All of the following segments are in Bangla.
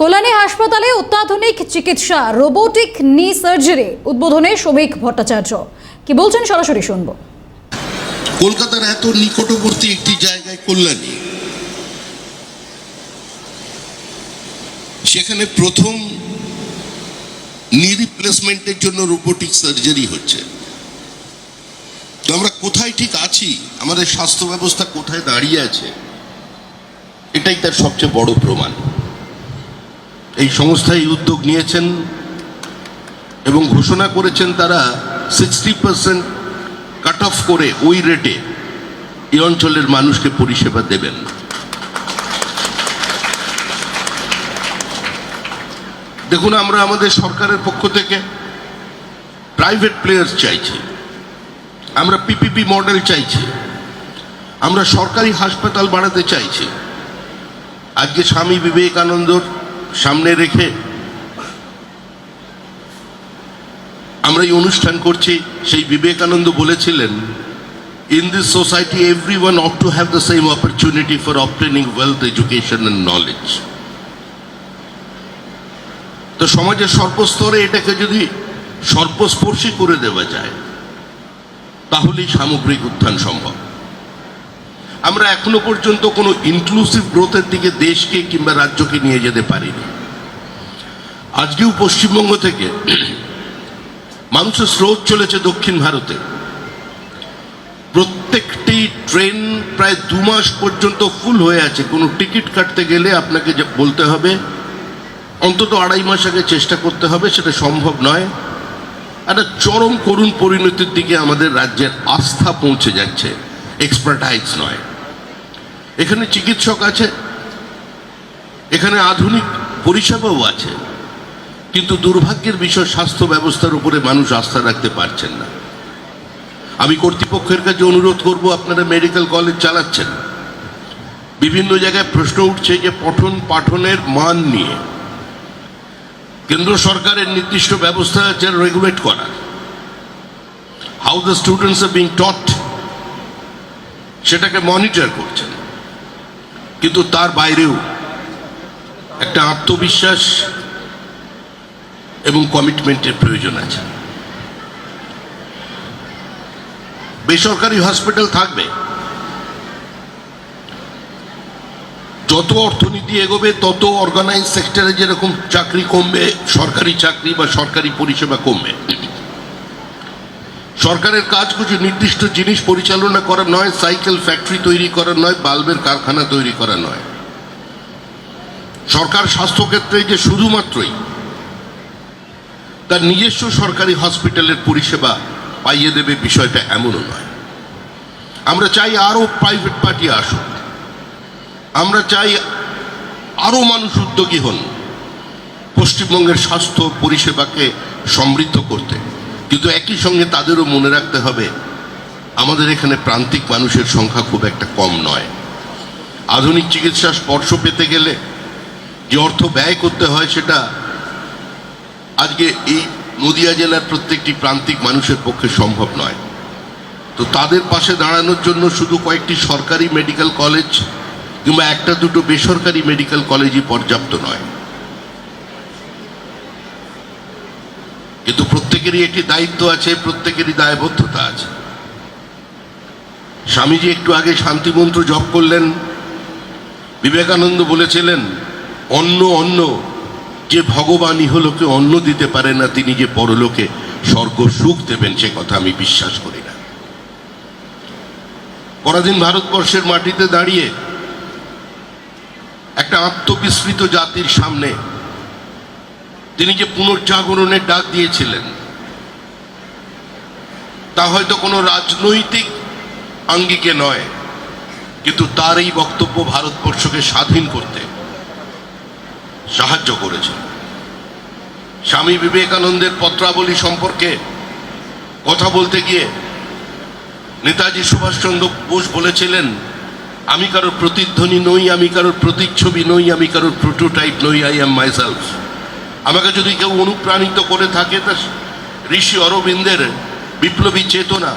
কল্যাণী হাসপাতালে অত্যাধুনিক চিকিৎসা রোবোটিক নি সার্জারি উদ্বোধনে শ্রমিক ভট্টাচার্য কি বলছেন সরাসরি শুনবো। কলকাতার এত নিকটবর্তী একটি জায়গায় কল্যাণী, সেখানে প্রথম নি রিপ্লেসমেন্টের জন্য রোবোটিক সার্জারি হচ্ছে। তো আমরা কোথায় ঠিক আছি, আমাদের স্বাস্থ্য ব্যবস্থা কোথায় দাঁড়িয়ে আছে, এটাই তার সবচেয়ে বড় প্রমাণ। এই সংস্থা এই উদ্যোগ নিয়েছেন এবং ঘোষণা করেছেন তারা 60% কাট অফ করে ওই রেটে এই অঞ্চলের মানুষকে পরিষেবা দেবেন। দেখুন, আমরা আমাদের সরকারের পক্ষ থেকে প্রাইভেট প্লেয়ার্স চাইছি, আমরা পিপিপি মডেল চাইছি, আমরা সরকারি হাসপাতাল বাড়াতে চাইছি। আজকে স্বামী বিবেকানন্দর সামনে রেখে আমরা এই অনুষ্ঠান করছি। সেই বিবেকানন্দ বলেছিলেন, in this society everyone ought to have the same opportunity for obtaining wealth, education and knowledge. তো সমাজের সর্বস্তরে এটাকে যদি সর্বস্পর্শী করে দেওয়া যায়, তাহলেই সামগ্রিক উত্থান সম্ভব। আমরা এখনো পর্যন্ত কোনো ইনক্লুসিভ গ্রোথের দিকে দেশকে কিংবা রাজ্যকে নিয়ে যেতে পারিনি। আজকেও পশ্চিমবঙ্গ থেকে মানুষের স্রোত চলেছে দক্ষিণ ভারতে। প্রত্যেকটি ট্রেন প্রায় 2 মাস পর্যন্ত ফুল হয়ে আছে। কোনো টিকিট কাটতে গেলে আপনাকে বলতে হবে অন্তত 2.5 মাস আগে চেষ্টা করতে হবে, সেটা সম্ভব নয়। একটা চরম করুণ পরিণতির দিকে আমাদের রাজ্যের আস্থা পৌঁছে যাচ্ছে, এক্সপার্টাইজ নয়। এখানে চিকিৎসক আছে, এখানে আধুনিক পরিষেবাও আছে, কিন্তু দুর্ভাগ্যের বিষয় স্বাস্থ্য ব্যবস্থার উপরে মানুষ আস্থা রাখতে পারছেন না। আমি কর্তৃপক্ষের কাছে অনুরোধ করব, আপনারা মেডিকেল কলেজ চালাচ্ছেন, বিভিন্ন জায়গায় প্রশ্ন উঠছে যে পঠন পাঠনের মান নিয়ে। কেন্দ্র সরকারের নির্দিষ্ট ব্যবস্থা আছে রেগুলেট করার, how the students are being টট, সেটাকে মনিটর করছেন। কিন্তু তার বাইরেও একটা আত্মবিশ্বাস এবং কমিটমেন্টের প্রয়োজন আছে। বেসরকারি হসপিটাল থাকবে, যত অর্থনীতি এগোবে তত অর্গানাইজ সেক্টরে যেরকম চাকরি কমবে, সরকারি চাকরি বা সরকারি পরিষেবা কমবে। সরকারের কাজ কিছু নির্দিষ্ট জিনিস পরিচালনা করা নয়, সাইকেল ফ্যাক্টরি তৈরি করা নয়, বাল্বের কারখানা তৈরি করা নয়। সরকার স্বাস্থ্যক্ষেত্রে যে শুধুমাত্রই তার নিজস্ব সরকারি হসপিটালের পরিষেবা পাইয়ে দেবে, বিষয়টা এমনও নয়। আমরা চাই আরো প্রাইভেট পার্টি আসুক, আমরা চাই আরো মানুষ উদ্যোগী হন পশ্চিমবঙ্গের স্বাস্থ্য পরিষেবাকে সমৃদ্ধ করতে। কিন্তু একই সঙ্গে তাদেরও মনে রাখতে হবে, আমাদের এখানে প্রান্তিক মানুষের সংখ্যা খুব একটা কম নয়। আধুনিক চিকিৎসা স্পর্শ পেতে গেলে যে অর্থ ব্যয় করতে হয়, সেটা আজকে এই নদিয়া জেলার প্রত্যেকটি প্রান্তিক মানুষের পক্ষে সম্ভব নয়। তো তাদের পাশে দাঁড়ানোর জন্য শুধু কয়েকটি সরকারি মেডিকেল কলেজ কিংবা 1-2 বেসরকারি মেডিকেল কলেজই পর্যাপ্ত নয়। কিন্তু প্রত্যেকেরই একটি দায়িত্ব আছে, প্রত্যেকেরই দায়বদ্ধতা আছে। স্বামীজি একটু আগে শান্তি মন্ত্র জপ করলেন। বিবেকানন্দ বলেছিলেন, অন্ন অন্ন, যে ভগবান ইহলোকে অন্ন দিতে পারে না, তিনি যে পরলোকে স্বর্গ সুখ দেবেন, সে কথা আমি বিশ্বাস করি না। পরাধীন ভারতবর্ষের মাটিতে দাঁড়িয়ে একটা আত্মবিস্মৃত জাতির সামনে তিনি যে পুনর্জাগরণের ডাক দিয়েছিলেন, তা হয়তো কোনো রাজনৈতিক আঙ্গিকে নয়, কিন্তু তার এই বক্তব্য ভারতবর্ষকে স্বাধীন করতে সাহায্য করেছে। স্বামী বিবেকানন্দের পত্রাবলী সম্পর্কে কথা বলতে গিয়ে নেতাজি সুভাষচন্দ্র বোস বলেছিলেন, আমি কারোর প্রতিধ্বনি নই, আমি কারোর প্রতিচ্ছবি নই, আমি কারোর প্রোটোটাইপ নই, আই অ্যাম মাইসেলফ। আমাকে যদি কেউ অনুপ্রাণিত করে থাকে, তা ঋষি অরবিন্দের বিপ্লবী চেতনা।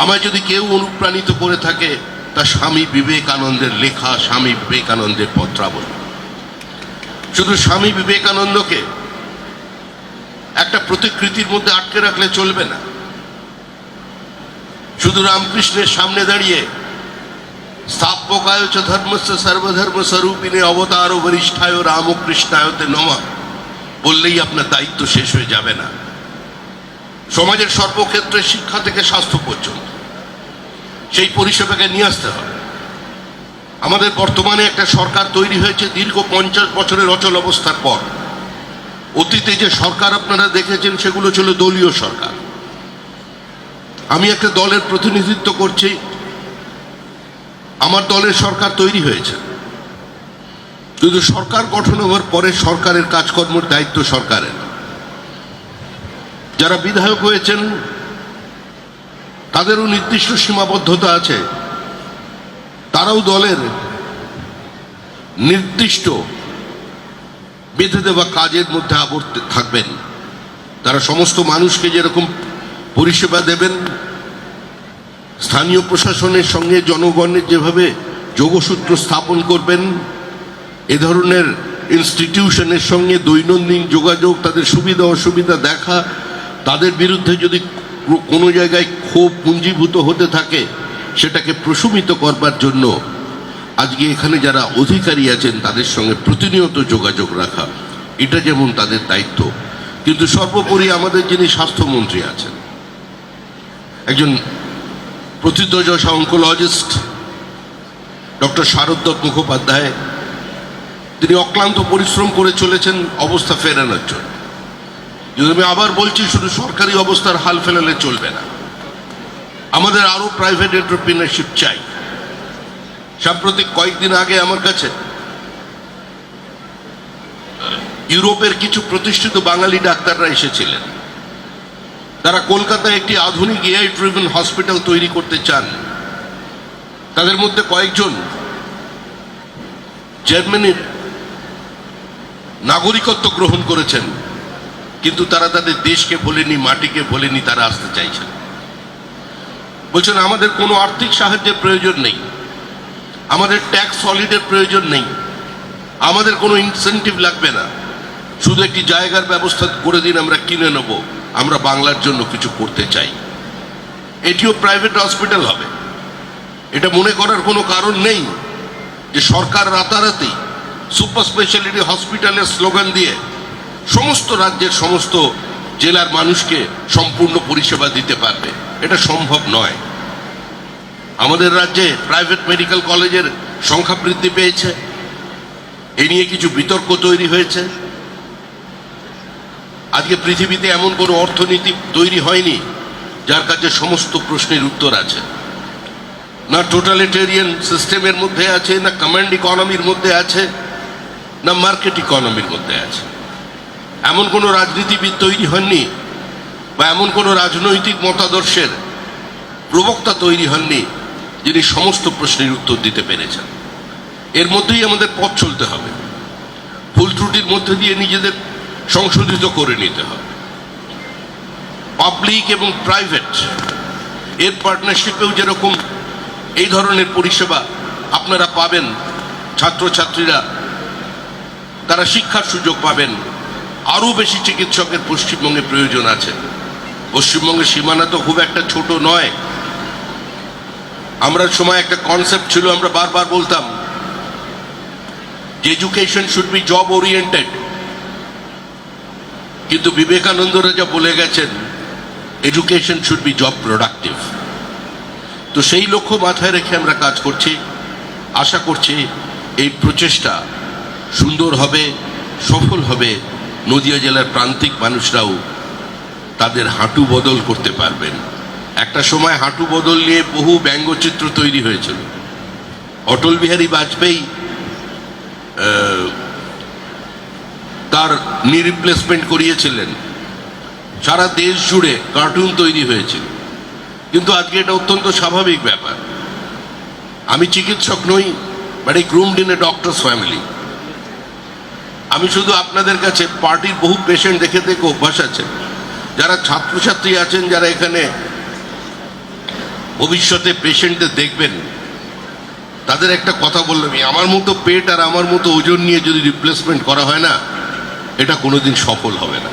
আমায় যদি কেউ অনুপ্রাণিত করে থাকে, তা স্বামী বিবেকানন্দের লেখা, স্বামী বিবেকানন্দের পত্রাবলী। শুধু স্বামী বিবেকানন্দকে একটা প্রতিকৃতির মধ্যে আটকে রাখলে চলবে না। শুধু রামকৃষ্ণের সামনে দাঁড়িয়ে স্থাপকায় চ ধর্মস্য সর্বধর্ম স্বরূপিণে অবতার বরিষ্ঠায় রামকৃষ্ণায়তে নমঃ বললেই আপনার দায়িত্ব শেষ হয়ে যাবে না। সমাজের সর্বক্ষেত্রে শিক্ষা থেকে স্বাস্থ্য পর্যন্ত সেই পরিষেবাকে নিয়ে আসতে হবে। আমাদের বর্তমানে একটা সরকার তৈরি হয়েছে দীর্ঘ 50 বছরের অচল অবস্থার পর। অতীতে যে সরকার আপনারা দেখেছেন সেগুলো ছিল দলীয় সরকার। আমি একটা দলের প্রতিনিধিত্ব করছি, আমার দলের সরকার তৈরি হয়েছে, কিন্তু সরকার গঠন হওয়ার পরে সরকারের কাজকর্মের দায়িত্ব সরকারের। যারা বিধায়ক হয়েছেন তাদেরও নির্দিষ্ট সীমাবদ্ধতা আছে, তারাও দলের নির্দিষ্ট বেঁধে দেওয়া কাজের মধ্যে আবর্ত থাকবেন। তারা সমস্ত মানুষকে যেরকম পরিষেবা দেবেন, স্থানীয় প্রশাসনের সঙ্গে জনগণের যেভাবে যোগসূত্র স্থাপন করবেন, এ ধরনের ইনস্টিটিউশনের সঙ্গে দৈনন্দিন যোগাযোগ, তাদের সুবিধা অসুবিধা দেখা, তাদের বিরুদ্ধে যদি কোনো জায়গায় ক্ষোভ পুঞ্জীভূত হতে থাকে সেটাকে প্রশমিত করবার জন্য আজকে এখানে যারা অধিকারী আছেন তাদের সঙ্গে প্রতিনিয়ত যোগাযোগ রাখা, এটা যেমন তাদের দায়িত্ব। কিন্তু সর্বোপরি আমাদের যিনি স্বাস্থ্যমন্ত্রী আছেন, একজন প্রথিতযশা অঙ্কোলজিস্ট ডক্টর শারদ মুখোপাধ্যায়, তিনি অক্লান্ত পরিশ্রম করে চলেছেন অবস্থা ফেরানোর জন্য। যদি আমি আবার বলছি, শুধু সরকারি অবস্থার হাল ফেলালে চলবে না, আমাদের আরো প্রাইভেট এন্টারপ্রিনারশিপ চাই। সাম্প্রতিক কয়েকদিন আগে আমার কাছে ইউরোপের কিছু প্রতিষ্ঠিত বাঙালি ডাক্তাররা এসেছিলেন। তারা কলকাতায় একটি আধুনিক এআই ড্রিভেন হসপিটাল তৈরি করতে চান। তাদের মধ্যে কয়েকজন জার্মানির নাগরিকত্ব গ্রহণ করেছেন, কিন্তু তারা তাদের দেশকে ভোলেনি, মাটিকে ভোলেনি, তারা আসতে চাইছেন। বলছেন আমাদের কোনো আর্থিক সাহায্যের প্রয়োজন নেই, আমাদের ট্যাক্স হলিডের প্রয়োজন নেই, আমাদের কোনো ইনসেন্টিভ লাগবে না, শুধু একটি জায়গার ব্যবস্থা করে দিন, আমরা কিনে নেব, আমরা বাংলার জন্য কিছু করতে চাই। এটিও প্রাইভেট হসপিটাল হবে। এটা মনে করার কোনো কারণ নেই যে সরকার রাতারাতি সুপার স্পেশালিটি হসপিটালের স্লোগান দিয়ে সমস্ত রাজ্যের সমস্ত জেলার মানুষকে সম্পূর্ণ পরিষেবা দিতে পারবে। এটা সম্ভব নয়। আমাদের রাজ্যে প্রাইভেট মেডিকেল কলেজের সংখ্যা বৃদ্ধি পেয়েছে, এ নিয়ে কিছু বিতর্ক তৈরি হয়েছে। আজকে পৃথিবীতে এমন কোনো অর্থনীতি তৈরি হয়নি যার কাছে সমস্ত প্রশ্নের উত্তর আছে। না টোটালিটেরিয়ান সিস্টেমের মধ্যে আছে, না কমান্ড ইকোনমির মধ্যে আছে, না মার্কেট ইকোনমির মধ্যে আছে। এমন কোনো রাজনীতিবিদ তৈরি হননি বা এমন কোনো রাজনৈতিক মতাদর্শের প্রবক্তা তৈরি হননি যিনি সমস্ত প্রশ্নের উত্তর দিতে পেরেছেন। এর মধ্যেই আমাদের পথ চলতে হবে, ভুল ত্রুটির মধ্যে দিয়ে নিজেদের সংশোধিত করে নিতে হবে। পাবলিক এবং প্রাইভেট এর পার্টনারশিপেও যেরকম এই ধরনের পরিষেবা আপনারা পাবেন, ছাত্রছাত্রীরা তারা শিক্ষার সুযোগ পাবেন, আরও বেশি চিকিৎসকের পশ্চিমবঙ্গে প্রয়োজন আছে। পশ্চিমবঙ্গের সীমানা তো খুব একটা ছোট নয়। আমরা সময় একটা কনসেপ্ট ছিল, আমরা বারবার বলতাম যে education should be job oriented, কিন্তু বিবেকানন্দরা যা বলে গেছেন education should be job productive. তো সেই লক্ষ্য মাথায় রেখে আমরা কাজ করছি। আশা করছি এই প্রচেষ্টা সুন্দর হবে, সফল হবে। নদিয়া জেলার প্রান্তিক মানুষরাও তাদের হাঁটু বদল করতে পারবেন। একটা সময় হাঁটু বদল নিয়ে বহু ব্যঙ্গচিত্র তৈরি হয়েছিল। অটল বিহারী বাজপেয়ী তার নি রিপ্লেসমেন্ট করিয়েছিলেন, সারা দেশ জুড়ে কার্টুন তৈরি হয়েছিল। কিন্তু আজকে এটা অত্যন্ত স্বাভাবিক ব্যাপার। আমি চিকিৎসক নই, বাট এই groomed in a doctors family. আমি শুধু আপনাদের কাছে পার্টির বহু পেশেন্ট দেখে দেখে অভ্যাস আছে, যারা ছাত্রছাত্রী আছেন, যারা এখানে ভবিষ্যতে পেশেন্টদের দেখবেন, তাদের একটা কথা বললাম, আমার মতো পেট আর আমার মতো ওজন নিয়ে যদি রিপ্লেসমেন্ট করা হয় না, এটা কোনোদিন সফল হবে না।